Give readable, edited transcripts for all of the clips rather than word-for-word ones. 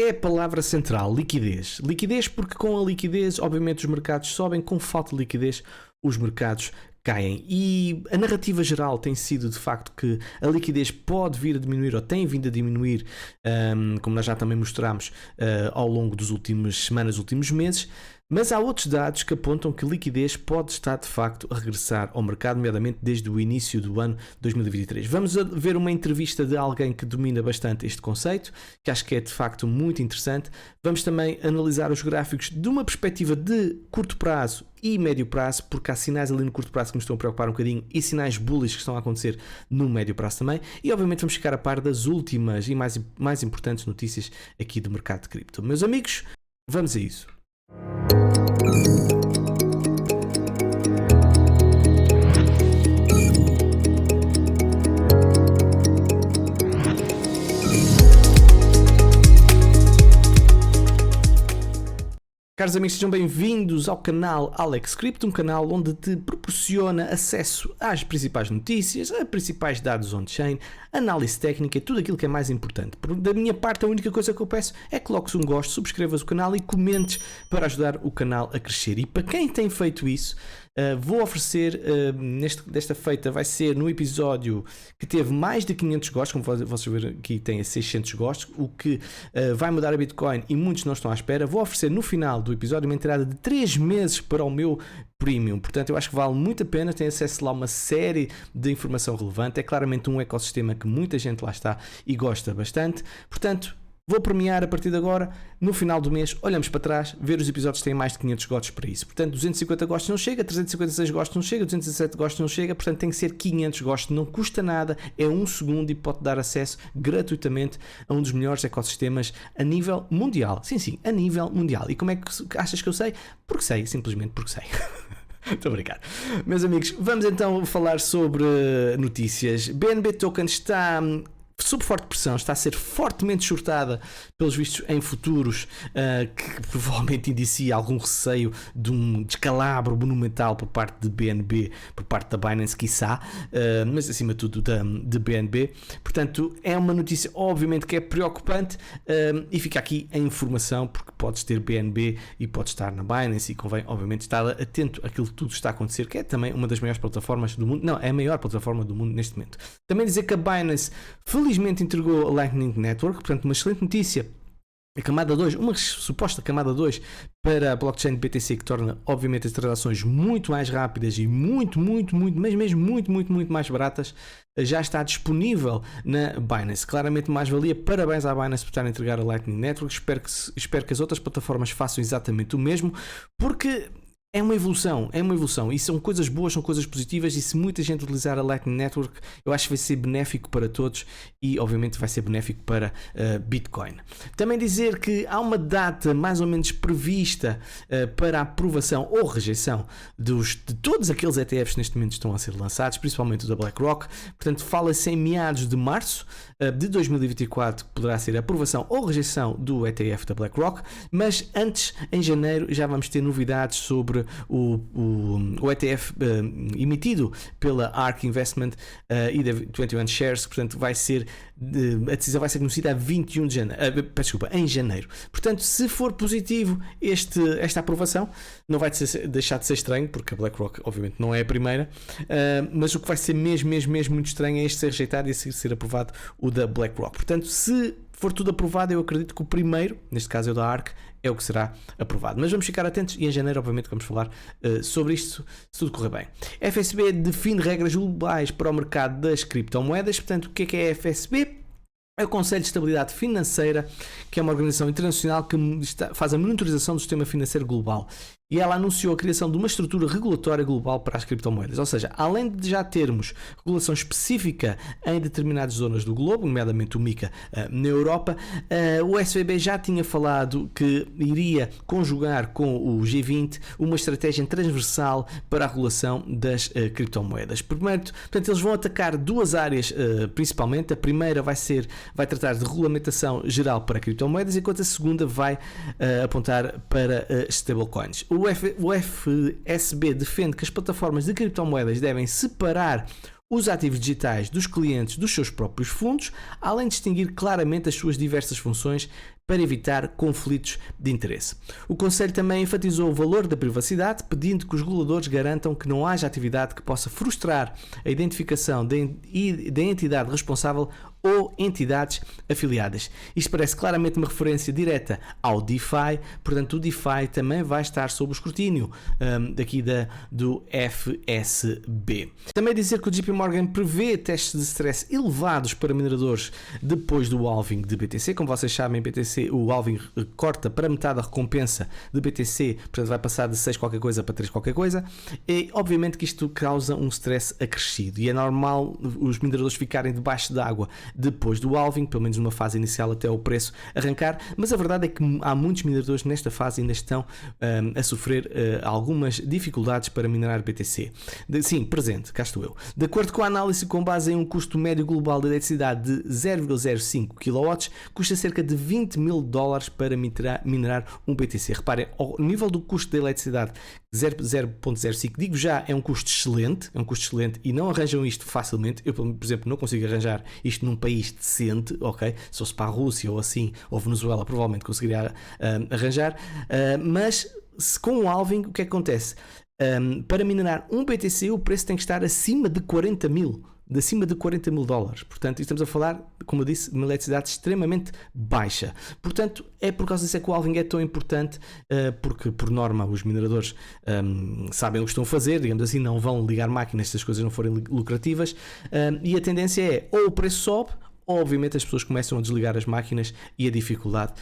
É a palavra central, liquidez. Liquidez porque com a liquidez, obviamente, os mercados sobem, com falta de liquidez, os mercados caem. E a narrativa geral tem sido, de facto, que a liquidez pode vir a diminuir ou tem vindo a diminuir, como nós já também mostramos ao longo das últimas semanas, últimos meses. Mas há outros dados que apontam que a liquidez pode estar de facto a regressar ao mercado, nomeadamente desde o início do ano 2023. Vamos ver uma entrevista de alguém que domina bastante este conceito, que acho que é de facto muito interessante. Vamos também analisar os gráficos de uma perspectiva de curto prazo e médio prazo, porque há sinais ali no curto prazo que me estão a preocupar um bocadinho e sinais bullish que estão a acontecer no médio prazo também. E obviamente vamos ficar a par das últimas e mais importantes notícias aqui do mercado de cripto. Meus amigos, vamos a isso. Caros amigos, sejam bem-vindos ao canal Alex Crypto, um canal onde te proporciona acesso às principais notícias, a principais dados on-chain, análise técnica e tudo aquilo que é mais importante. Da minha parte, a única coisa que eu peço é que coloques um gosto, subscrevas o canal e comentes para ajudar o canal a crescer. E para quem tem feito isso, vou oferecer, desta feita vai ser no episódio que teve mais de 500 gostos, como vocês verem aqui tem 600 gostos, o que vai mudar a Bitcoin e muitos não estão à espera. Vou oferecer no final do episódio uma entrada de 3 meses para o meu Premium, portanto eu acho que vale muito a pena, tem acesso lá a uma série de informação relevante, é claramente um ecossistema que muita gente lá está e gosta bastante, portanto vou premiar a partir de agora, no final do mês, olhamos para trás, ver os episódios que têm mais de 500 gostos para isso. Portanto, 250 gostos não chega, 356 gostos não chega, 217 gostos não chega, portanto tem que ser 500 gostos, não custa nada, é 1 segundo e pode dar acesso gratuitamente a um dos melhores ecossistemas a nível mundial. Sim, a nível mundial. E como é que achas que eu sei? Porque sei, simplesmente porque sei. Estou a brincar. Meus amigos, vamos então falar sobre notícias. BNB Token está sob forte pressão, está a ser fortemente shortada pelos vistos em futuros, que provavelmente indicia algum receio de um descalabro monumental por parte de BNB, por parte da Binance, quiçá, mas acima de tudo de BNB. Portanto, é uma notícia obviamente que é preocupante, e fica aqui a informação, porque podes ter BNB e podes estar na Binance e convém obviamente estar atento àquilo que tudo está a acontecer, que é também uma das maiores plataformas do mundo, não, é a maior plataforma do mundo neste momento. Também dizer que a Binance felizmente entregou a Lightning Network, portanto uma excelente notícia. A camada 2, uma suposta camada 2 para a blockchain de BTC, que torna obviamente as transações muito mais rápidas e muito mais baratas, já está disponível na Binance. Claramente mais valia, parabéns à Binance por estar a entregar a Lightning Network, espero que as outras plataformas façam exatamente o mesmo, porque é uma evolução, e são coisas boas, são coisas positivas, e se muita gente utilizar a Lightning Network, eu acho que vai ser benéfico para todos e obviamente vai ser benéfico para Bitcoin. Também dizer que há uma data mais ou menos prevista para a aprovação ou rejeição de todos aqueles ETFs que neste momento estão a ser lançados, principalmente o da BlackRock, portanto fala-se em meados de março de 2024 que poderá ser a aprovação ou rejeição do ETF da BlackRock, mas antes, em janeiro, já vamos ter novidades sobre o ETF emitido pela ARK Investment e da 21 Shares, portanto a decisão vai ser conhecida a 21 de janeiro, em janeiro. Portanto, se for positivo esta aprovação, não vai deixar de ser estranho, porque a BlackRock obviamente não é a primeira, mas o que vai ser mesmo muito estranho é este ser rejeitado e ser aprovado o da BlackRock. Portanto, se for tudo aprovado, eu acredito que o primeiro, neste caso é o da ARK, é o que será aprovado. Mas vamos ficar atentos e em janeiro, obviamente, vamos falar sobre isto, se tudo correr bem. A FSB define regras globais para o mercado das criptomoedas. Portanto, o que é a FSB? É o Conselho de Estabilidade Financeira, que é uma organização internacional que faz a monitorização do sistema financeiro global. E ela anunciou a criação de uma estrutura regulatória global para as criptomoedas. Ou seja, além de já termos regulação específica em determinadas zonas do globo, nomeadamente o MiCA na Europa, o SVB já tinha falado que iria conjugar com o G20 uma estratégia transversal para a regulação das criptomoedas. Primeiro, portanto, eles vão atacar duas áreas principalmente. A primeira vai tratar de regulamentação geral para criptomoedas, enquanto a segunda vai apontar para stablecoins. O FSB defende que as plataformas de criptomoedas devem separar os ativos digitais dos clientes dos seus próprios fundos, além de distinguir claramente as suas diversas funções para evitar conflitos de interesse. O Conselho também enfatizou o valor da privacidade, pedindo que os reguladores garantam que não haja atividade que possa frustrar a identificação da entidade responsável ou entidades afiliadas. Isto parece claramente uma referência direta ao DeFi, portanto o DeFi também vai estar sob o escrutínio daqui do FSB. Também dizer que o JP Morgan prevê testes de stress elevados para mineradores depois do halving de BTC. Como vocês sabem, BTC, o halving corta para metade da recompensa de BTC, portanto vai passar de 6 qualquer coisa para 3 qualquer coisa, e obviamente que isto causa um stress acrescido e é normal os mineradores ficarem debaixo d'água depois do halving, pelo menos numa fase inicial até o preço arrancar, mas a verdade é que há muitos mineradores nesta fase ainda estão a sofrer algumas dificuldades para minerar BTC. Sim, presente, cá estou eu. De acordo com a análise com base em um custo médio global de eletricidade de 0,05 kW, custa cerca de $20.000 para minerar um BTC. Reparem, ao nível do custo da eletricidade 0,05, digo já, é um custo excelente e não arranjam isto facilmente. Eu, por exemplo, não consigo arranjar isto num país decente, ok? Se fosse para a Rússia ou assim, ou Venezuela, provavelmente conseguiria arranjar, mas com o halving, o que é que acontece? Para minerar um BTC, o preço tem que estar acima de 40 mil. Acima de $40.000. Portanto, estamos a falar, como eu disse, de uma eletricidade extremamente baixa. Portanto, é por causa disso que o halving é tão importante, porque, por norma, os mineradores sabem o que estão a fazer, digamos assim, não vão ligar máquinas se as coisas não forem lucrativas, e a tendência é, ou o preço sobe, obviamente as pessoas começam a desligar as máquinas e a dificuldade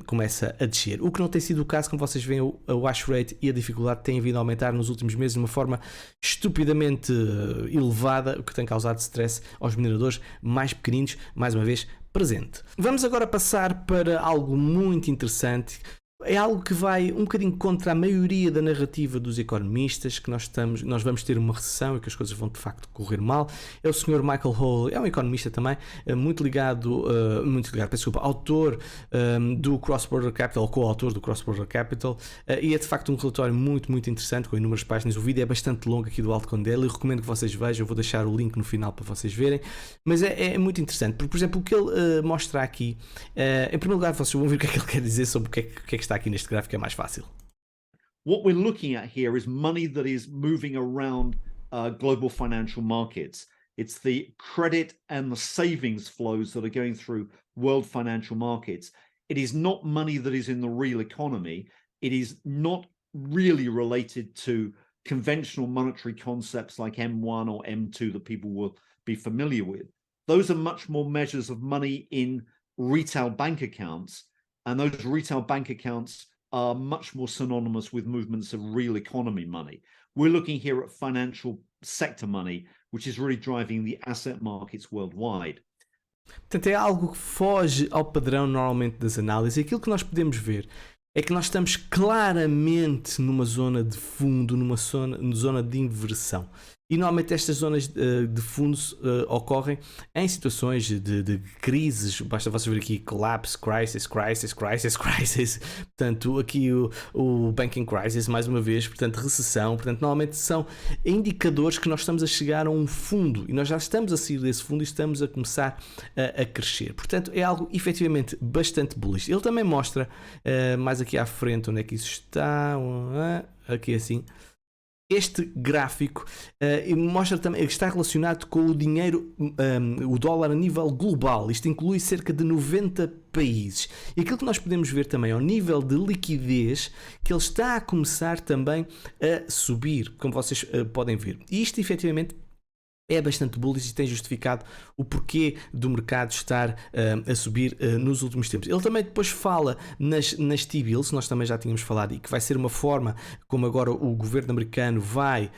começa a descer. O que não tem sido o caso, como vocês veem, o hash rate e a dificuldade têm vindo a aumentar nos últimos meses de uma forma estupidamente elevada, o que tem causado stress aos mineradores mais pequeninos, mais uma vez presente. Vamos agora passar para algo muito interessante. É algo que vai um bocadinho contra a maioria da narrativa dos economistas, que nós vamos ter uma recessão e que as coisas vão de facto correr mal. É o Sr. Michael Hall, é um economista também, muito ligado, autor do Cross Border Capital, coautor do Cross Border Capital, e é de facto um relatório muito, muito interessante, com inúmeras páginas. O vídeo é bastante longo aqui do altcoin dele, e recomendo que vocês vejam. Eu vou deixar o link no final para vocês verem, mas é muito interessante, porque, por exemplo, o que ele mostra aqui, em primeiro lugar, vocês vão ver o que é que ele quer dizer sobre o que é que está aqui neste gráfico, é mais fácil. What we're looking at here is money that is moving around global financial markets. It's the credit and the savings flows that are going through world financial markets. It is not money that is in the real economy. It is not really related to conventional monetary concepts like M1 or M2 that people will be familiar with. Those are much more measures of money in retail bank accounts, and those retail bank accounts are much more synonymous with movements of real economy money. We're looking here at financial sector money, which is really driving the asset markets worldwide. Portanto, é algo que foge ao padrão normalmente das análises. Aquilo que nós podemos ver é que nós estamos claramente numa zona de fundo, numa zona de inversão. E normalmente estas zonas de fundos ocorrem em situações de crises. Basta você ver aqui collapse, crisis. Portanto, aqui o banking crisis, mais uma vez, portanto, recessão. Portanto, normalmente são indicadores que nós estamos a chegar a um fundo e nós já estamos a sair desse fundo e estamos a começar a crescer. Portanto, é algo efetivamente bastante bullish. Ele também mostra, mais aqui à frente, onde é que isso está, aqui assim. Este gráfico mostra também que está relacionado com o dinheiro, o dólar a nível global. Isto inclui cerca de 90 países. E aquilo que nós podemos ver também ao nível de liquidez, que ele está a começar também a subir, como vocês podem ver. E isto efetivamente é bastante bullish e tem justificado o porquê do mercado estar a subir nos últimos tempos. Ele também depois fala nas T-bills, nós também já tínhamos falado, e que vai ser uma forma como agora o governo americano vai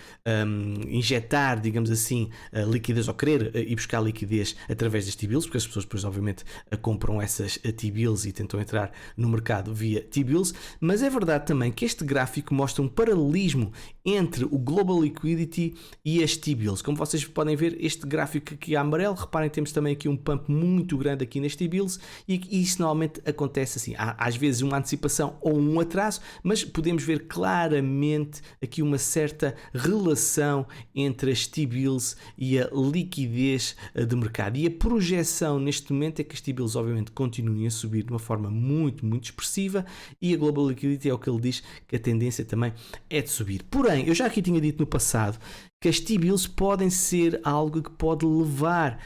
injetar, digamos assim, liquidez, ou querer ir buscar liquidez através das T-bills, porque as pessoas depois obviamente compram essas T-bills e tentam entrar no mercado via T-bills. Mas é verdade também que este gráfico mostra um paralelismo entre o Global Liquidity e as T-bills. Como vocês podem ver este gráfico aqui amarelo, reparem, temos também aqui um pump muito grande aqui neste T-bills e isso normalmente acontece assim, há às vezes uma antecipação ou um atraso, mas podemos ver claramente aqui uma certa relação entre as T-bills e a liquidez de mercado, e a projeção neste momento é que as T-bills obviamente continuem a subir de uma forma muito expressiva, e a Global Liquidity é o que ele diz que a tendência também é de subir. Porém, eu já aqui tinha dito no passado que as T-bills podem ser algo que pode levar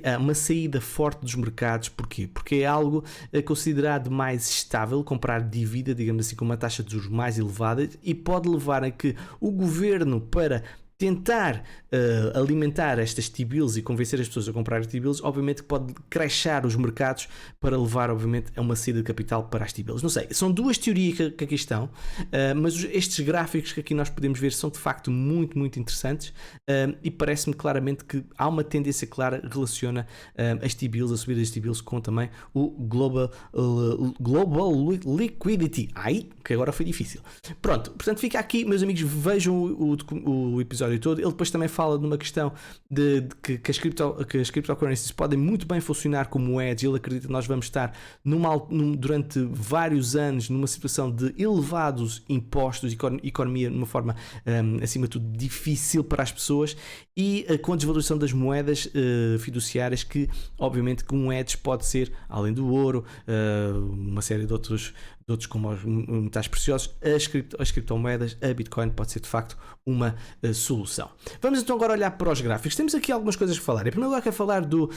a uma saída forte dos mercados. Porquê? Porque é algo considerado mais estável, comprar dívida, digamos assim, com uma taxa de juros mais elevada, e pode levar a que o governo, para tentar alimentar estas T-bills e convencer as pessoas a comprar T-bills, obviamente pode crashar os mercados para levar, obviamente, a uma saída de capital para as T-bills. Não sei, são duas teorias que aqui estão, mas estes gráficos que aqui nós podemos ver são de facto muito interessantes, e parece-me claramente que há uma tendência clara que relaciona as T-bills, a subida das T-bills, com também o Global Liquidity. Ai, que agora foi difícil. Pronto, portanto fica aqui, meus amigos, vejam o episódio todo. Ele depois também fala de uma questão de que as cryptocurrencies podem muito bem funcionar como hedge. Ele acredita que nós vamos estar durante vários anos numa situação de elevados impostos, economia de uma forma acima de tudo difícil para as pessoas, e com a desvalorização das moedas fiduciárias, que obviamente que um hedge pode ser, além do ouro, uma série de outros como os metais preciosos, as criptomoedas, a Bitcoin pode ser de facto uma solução. Vamos então agora olhar para os gráficos. Temos aqui algumas coisas a falar. Em primeiro lugar, quero falar do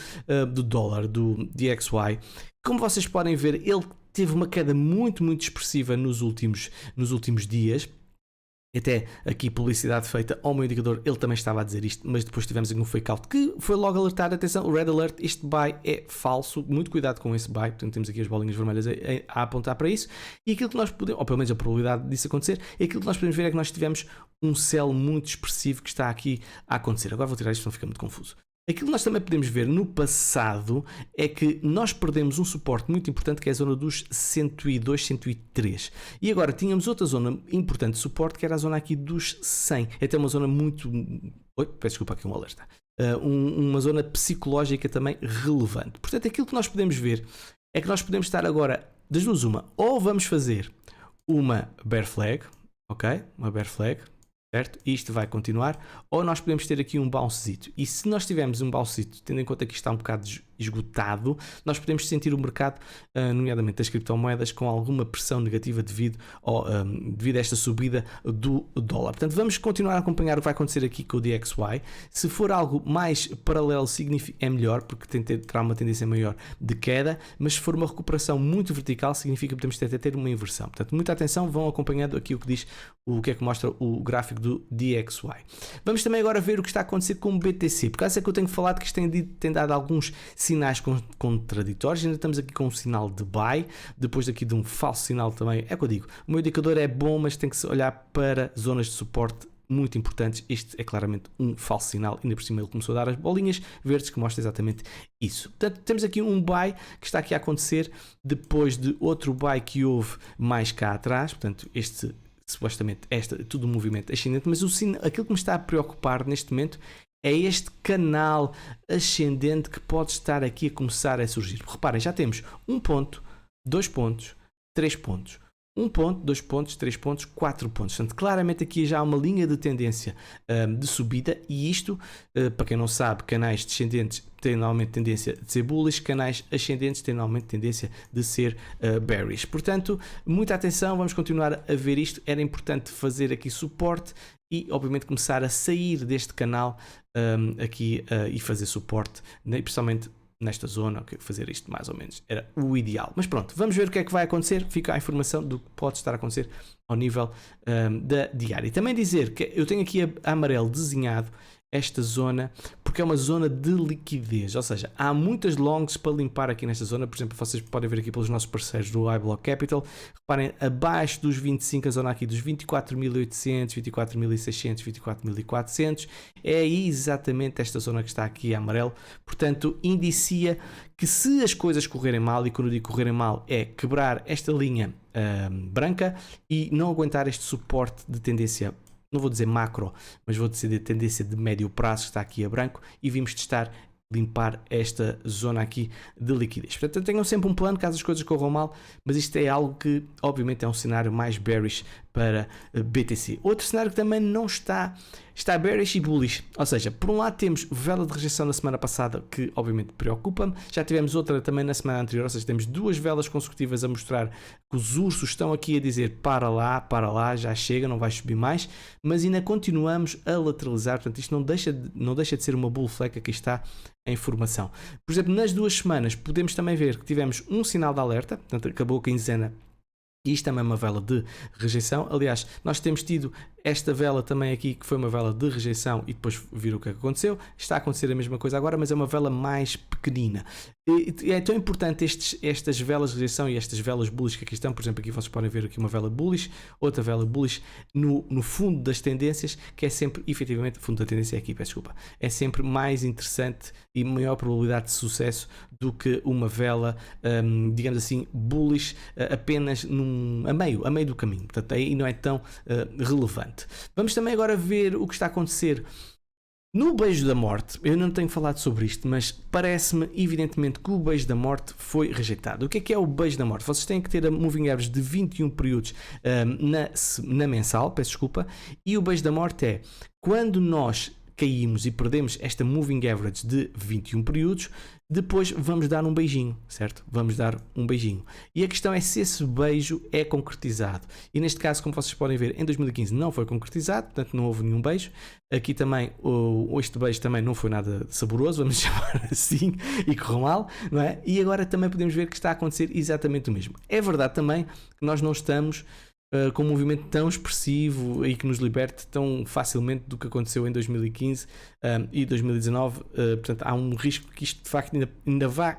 dólar, do DXY. Como vocês podem ver, ele teve uma queda muito expressiva nos últimos dias. Até aqui publicidade feita ao meu indicador, ele também estava a dizer isto, mas depois tivemos aqui um fake out que foi logo alertado. Atenção, o red alert, este buy é falso, muito cuidado com esse buy. Portanto, temos aqui as bolinhas vermelhas a apontar para isso, e aquilo que nós podemos, ou pelo menos a probabilidade disso acontecer, é aquilo que nós podemos ver é que nós tivemos um sell muito expressivo que está aqui a acontecer. Agora vou tirar isto, não fica muito confuso. Aquilo que nós também podemos ver no passado é que nós perdemos um suporte muito importante, que é a zona dos 102, 103. E agora tínhamos outra zona importante de suporte, que era a zona aqui dos 100. É até uma zona muito... Oi, peço desculpa, aqui um alerta. Uma zona psicológica também relevante. Portanto, aquilo que nós podemos ver é que nós podemos estar agora, das duas uma, ou vamos fazer uma bear flag, ok? Uma bear flag. Certo? Isto vai continuar, ou nós podemos ter aqui um bouncezito, e se nós tivermos um bouncezito, tendo em conta que isto está um bocado esgotado, nós podemos sentir o mercado, nomeadamente das criptomoedas, com alguma pressão negativa devido a esta subida do dólar. Portanto, vamos continuar a acompanhar o que vai acontecer aqui com o DXY. Se for algo mais paralelo, é melhor, porque terá uma tendência maior de queda, mas se for uma recuperação muito vertical, significa que podemos até ter uma inversão. Portanto, muita atenção, vão acompanhando aqui o que diz, o que é que mostra o gráfico do DXY. Vamos também agora ver o que está a acontecer com o BTC, porque é que eu tenho falado que isto tem dado alguns sinais contraditórios. Ainda estamos aqui com um sinal de buy, depois aqui de um falso sinal também. É o que eu digo, o meu indicador é bom, mas tem que se olhar para zonas de suporte muito importantes. Este é claramente um falso sinal, ainda por cima ele começou a dar as bolinhas verdes que mostra exatamente isso. Portanto, temos aqui um buy que está aqui a acontecer depois de outro buy que houve mais cá atrás. Portanto, supostamente tudo um movimento ascendente, mas aquilo que me está a preocupar neste momento é este canal ascendente que pode estar aqui a começar a surgir. Reparem, já temos 1 ponto, 2 pontos, 3 pontos. 1 ponto, 2 pontos, 3 pontos, 4 pontos. Portanto, claramente aqui já há uma linha de tendência de subida, e isto, para quem não sabe, canais descendentes têm normalmente tendência de ser bullish, canais ascendentes têm normalmente tendência de ser bearish. Portanto, muita atenção, vamos continuar a ver isto. Era importante fazer aqui suporte e, obviamente, começar a sair deste canal aqui e fazer suporte, né, principalmente nesta zona. Okay, fazer isto mais ou menos era o ideal, mas pronto, vamos ver o que é que vai acontecer. Fica a informação do que pode estar a acontecer ao nível da diária. E também dizer que eu tenho aqui a amarelo desenhado esta zona porque é uma zona de liquidez, ou seja, há muitas longs para limpar aqui nesta zona. Por exemplo, vocês podem ver aqui pelos nossos parceiros do iBlock Capital, reparem, abaixo dos 25, a zona aqui dos 24.800, 24.600, 24.400, é exatamente esta zona que está aqui a amarelo. Portanto, indicia que se as coisas correrem mal, e quando eu digo correrem mal é quebrar esta linha branca e não aguentar este suporte de tendência não vou dizer macro, mas vou dizer de tendência de médio prazo, que está aqui a branco, e vimos testar limpar esta zona aqui de liquidez. Portanto, tenham sempre um plano caso as coisas corram mal, mas isto é algo que obviamente é um cenário mais bearish para BTC. Outro cenário que também não está bearish e bullish, ou seja, por um lado temos vela de rejeição na semana passada, que obviamente preocupa-me, já tivemos outra também na semana anterior, ou seja, temos duas velas consecutivas a mostrar que os ursos estão aqui a dizer para lá, já chega, não vai subir mais, mas ainda continuamos a lateralizar, portanto isto não deixa de ser uma bull flag, aqui está a informação. Por exemplo, nas 2 semanas podemos também ver que tivemos um sinal de alerta, portanto acabou a quinzena. E isto também é uma vela de rejeição. Aliás, nós temos tido esta vela também aqui, que foi uma vela de rejeição e depois viram o que aconteceu. Está a acontecer a mesma coisa agora, mas é uma vela mais pequenina. E é tão importante estas velas de rejeição e estas velas bullish que aqui estão. Por exemplo, aqui vocês podem ver aqui uma vela bullish, outra vela bullish no fundo das tendências, que é sempre, efetivamente, o fundo da tendência é aqui, peço desculpa, é sempre mais interessante e maior probabilidade de sucesso do que uma vela, digamos assim, bullish apenas a meio do caminho. Portanto, aí não é tão relevante. Vamos também agora ver o que está a acontecer no beijo da morte. Eu não tenho falado sobre isto, mas parece-me evidentemente que o beijo da morte foi rejeitado. O que é o beijo da morte? Vocês têm que ter a moving average de 21 períodos na mensal, peço desculpa, e o beijo da morte é quando nós caímos e perdemos esta moving average de 21 períodos, depois vamos dar um beijinho, certo? Vamos dar um beijinho. E a questão é se esse beijo é concretizado. E neste caso, como vocês podem ver, em 2015 não foi concretizado, portanto não houve nenhum beijo. Aqui também, este beijo também não foi nada saboroso, vamos chamar assim, e correu mal, não é? E agora também podemos ver que está a acontecer exatamente o mesmo. É verdade também que nós não estamos com um movimento tão expressivo e que nos liberte tão facilmente do que aconteceu em 2015 e 2019, portanto há um risco que isto de facto ainda vai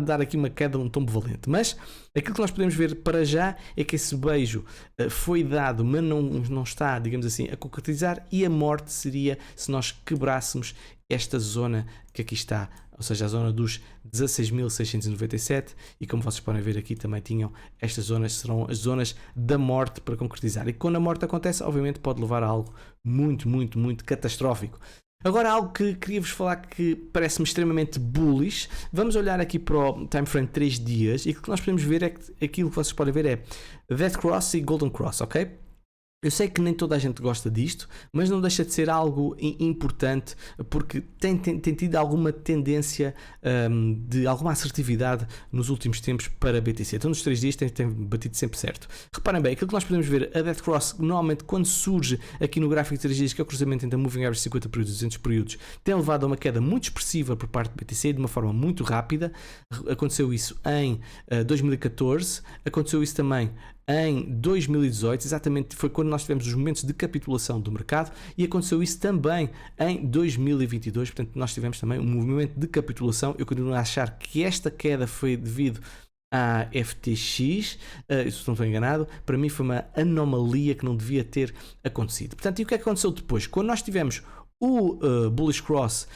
dar aqui uma queda um tombo valente, mas aquilo que nós podemos ver para já é que esse beijo foi dado, mas não está, digamos assim, a concretizar, e a morte seria se nós quebrássemos esta zona que aqui está, ou seja, a zona dos 16.697, e como vocês podem ver aqui também tinham estas zonas, serão as zonas da morte para concretizar, e quando a morte acontece, obviamente pode levar a algo muito, muito, muito catastrófico. Agora, algo que queria-vos falar que parece-me extremamente bullish, vamos olhar aqui para o timeframe de 3 dias, e o que nós podemos ver é que aquilo que vocês podem ver é Death Cross e Golden Cross, ok? Eu sei que nem toda a gente gosta disto, mas não deixa de ser algo importante, porque tem tido alguma tendência de alguma assertividade nos últimos tempos para a BTC. Então nos 3 dias tem batido sempre certo. Reparem bem, aquilo que nós podemos ver, a Death Cross, normalmente quando surge aqui no gráfico de 3 dias, que é o cruzamento entre a Moving Average 50 períodos e 200 períodos, tem levado a uma queda muito expressiva por parte do BTC, de uma forma muito rápida. Aconteceu isso em 2014, aconteceu isso também em 2018, exatamente foi quando nós tivemos os momentos de capitulação do mercado, e aconteceu isso também em 2022, portanto nós tivemos também um movimento de capitulação. Eu continuo a achar que esta queda foi devido à FTX, se não estou enganado, para mim foi uma anomalia que não devia ter acontecido. Portanto, e o que é que aconteceu depois? Quando nós tivemos o Bullish Cross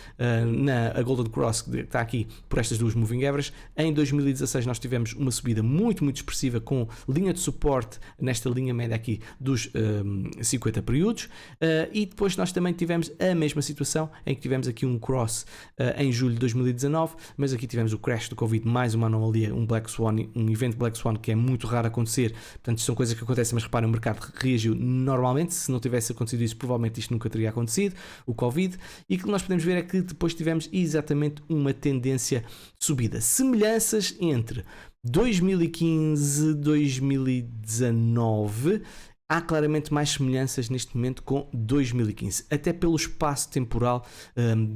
a Golden Cross, que está aqui por estas duas moving averages, em 2016 nós tivemos uma subida muito, muito expressiva com linha de suporte nesta linha média aqui dos 50 períodos, e depois nós também tivemos a mesma situação em que tivemos aqui um cross em julho de 2019, mas aqui tivemos o crash do Covid, mais uma anomalia, um Black Swan, um evento Black Swan que é muito raro acontecer. Portanto, são coisas que acontecem, mas reparem, o mercado reagiu normalmente. Se não tivesse acontecido isso, provavelmente isto nunca teria acontecido, o Covid, e o que nós podemos ver é que depois tivemos exatamente uma tendência de subida. Semelhanças entre 2015 e 2019, há claramente mais semelhanças neste momento com 2015, até pelo espaço temporal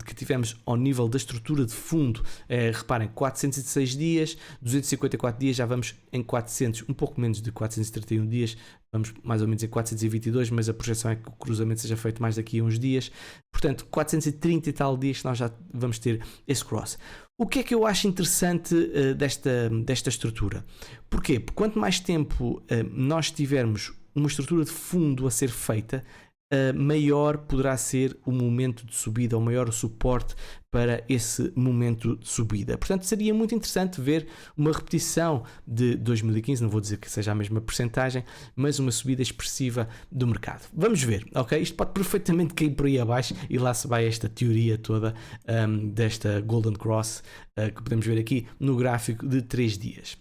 que tivemos ao nível da estrutura de fundo. Reparem, 406 dias, 254 dias, já vamos em 400, um pouco menos de 431 dias, vamos mais ou menos em 422, mas a projeção é que o cruzamento seja feito mais daqui a uns dias. Portanto, 430 e tal dias que nós já vamos ter esse cross. O que é que eu acho interessante desta estrutura? Porquê? Porque quanto mais tempo nós tivermos uma estrutura de fundo a ser feita, maior poderá ser o momento de subida, ou maior o suporte para esse momento de subida. Portanto, seria muito interessante ver uma repetição de 2015, não vou dizer que seja a mesma percentagem, mas uma subida expressiva do mercado. Vamos ver, ok? Isto pode perfeitamente cair por aí abaixo e lá se vai esta teoria toda desta Golden Cross que podemos ver aqui no gráfico de 3 dias.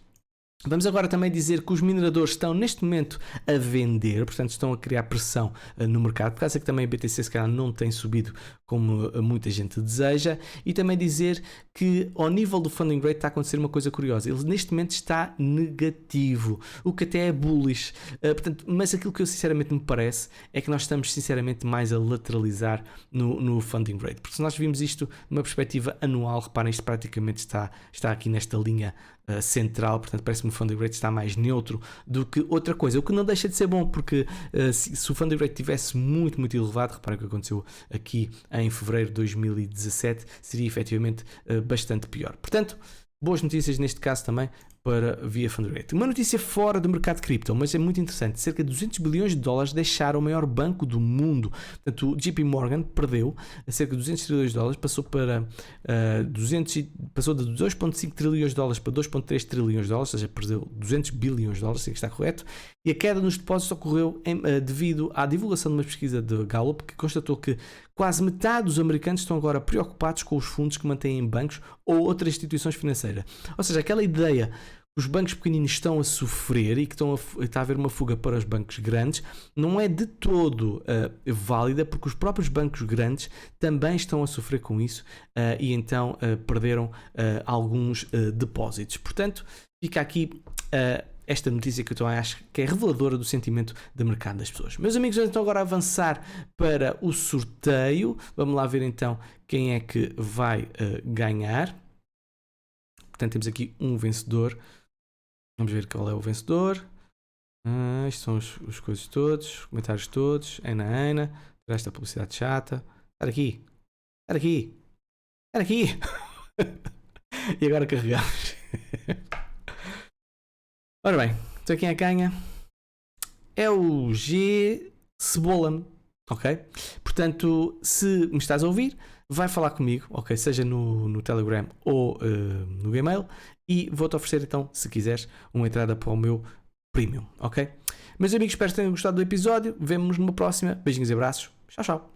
Vamos agora também dizer que os mineradores estão neste momento a vender, portanto estão a criar pressão no mercado, por causa que também a BTC se calhar não tem subido como muita gente deseja, e também dizer que ao nível do funding rate está a acontecer uma coisa curiosa, ele neste momento está negativo, o que até é bullish, portanto, mas aquilo que eu sinceramente me parece é que nós estamos sinceramente mais a lateralizar no funding rate, porque se nós vimos isto numa perspectiva anual, reparem, isto praticamente está aqui nesta linha central, portanto parece-me que o funding rate está mais neutro do que outra coisa, o que não deixa de ser bom, porque se o funding rate estivesse muito elevado, reparem o que aconteceu aqui em fevereiro de 2017, seria efetivamente bastante pior. Portanto, boas notícias neste caso também para via funding rate. Uma notícia fora do mercado de cripto, mas é muito interessante, cerca de 200 bilhões de dólares deixaram o maior banco do mundo. Portanto, o JP Morgan perdeu cerca de 200 trilhões de dólares, passou de 2,5 trilhões de dólares para 2,3 trilhões de dólares, ou seja, perdeu 200 bilhões de dólares, sei que está correto, e a queda nos depósitos ocorreu devido à divulgação de uma pesquisa de Gallup que constatou que quase metade dos americanos estão agora preocupados com os fundos que mantêm em bancos ou outras instituições financeiras. Ou seja, aquela ideia que os bancos pequeninos estão a sofrer e que está a haver uma fuga para os bancos grandes, não é de todo válida, porque os próprios bancos grandes também estão a sofrer com isso e então perderam alguns depósitos. Portanto, fica aqui esta notícia que eu acho que é reveladora do sentimento de mercado das pessoas. Meus amigos, vamos então agora avançar para o sorteio. Vamos lá ver então quem é que vai ganhar. Portanto, temos aqui um vencedor. Vamos ver qual é o vencedor. Estes são os coisas todos, os comentários todos. Ana, esta publicidade chata. Estar aqui. E agora carregamos. Ora bem, então quem é que ganha? É o G Cebolan, ok? Portanto, se me estás a ouvir, vai falar comigo, ok? Seja no Telegram ou no Gmail, e vou-te oferecer então, se quiseres, uma entrada para o meu Premium, ok? Meus amigos, espero que tenham gostado do episódio. Vemo-nos numa próxima. Beijinhos e abraços. Tchau.